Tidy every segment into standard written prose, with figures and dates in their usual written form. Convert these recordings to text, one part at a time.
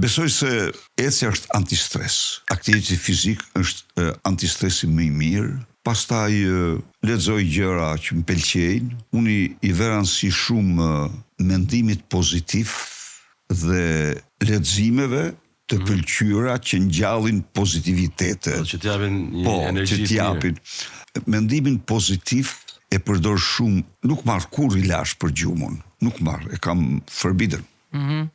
Besoj se ecja është antistres. Aktiviteti fizik është antistresi më i mirë. Pastaj lexoj gjëra që më pëlqejnë. Unë i veransi shumë mendimit pozitiv dhe leximeve të pëlqyera që ngjallin pozitivitete. Që t'japin një energji të mirë. Mendimin pozitiv e përdor shumë, nuk marr kurrë ilaç për gjumën, nuk marr, e kam forbidden.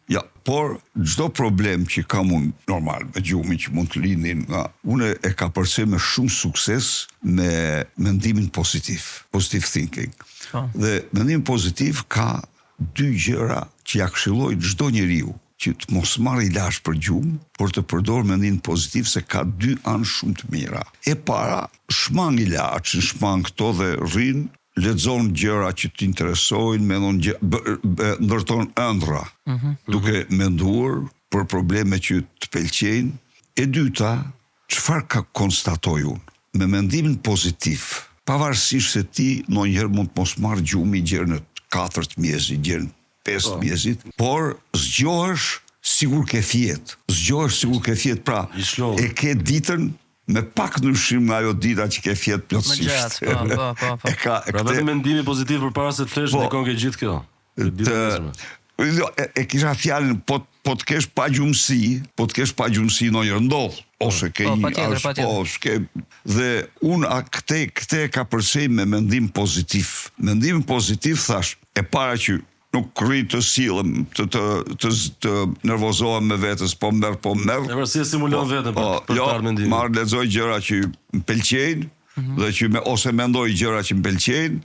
Ja, por çdo problem që kam unë normal me gjumin që mund të lindin, unë e ka përse me shumë sukses me mendimin pozitiv, positive thinking. Dhe mendimi pozitiv ka dy gjëra që ja këshilloj çdo njeriu, që të mos marrë ilaç për gjumë, por të përdor mendimin pozitiv se ka dy anë shumë të mira. E para, shmang ilaçin, shmang këto dhe rrin, lexon gjëra që të interesojnë, ndërton ëndra, duke menduar për probleme që të pëlqejnë. E dyta, çfarë ka konstatoj unë? Me mendimin pozitiv, pavarësisht se ti ndonjëherë mund të mos marrë gjumi gjerë në 4 mjezi, gjerë në 5 mjezit, por zgjohesh sigur ke fjet. Zgjohesh sigur ke fjet, pra e ke ditën me pak ndryshim nga ajo dita që ke fjet plotësisht. Pra vetëm mendimi pozitiv përpara se të flesh ndikon ke gjithë kjo. E kisha fjalën, po të kesh pa gjumësi ndonjëherë ndodh, ose ke dhe unë këte ka përsej me mendim pozitiv. Mendim pozitiv thash, e para që nuk rri të sillem, të nervozohem me vetës, po merr. E përsi e stimulon vetën për të parë mendimin. Marr lexoj gjëra që më pëlqejnë, dhe që ose mendoj gjëra që më pëlqejnë,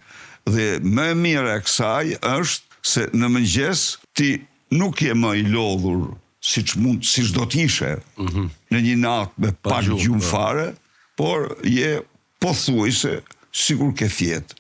dhe më e mira e kësaj është se në mëngjes ti nuk je më i lodhur siç do të ishe në një natë me pak gjumë fare, por je pothuajse sigur ke fjet.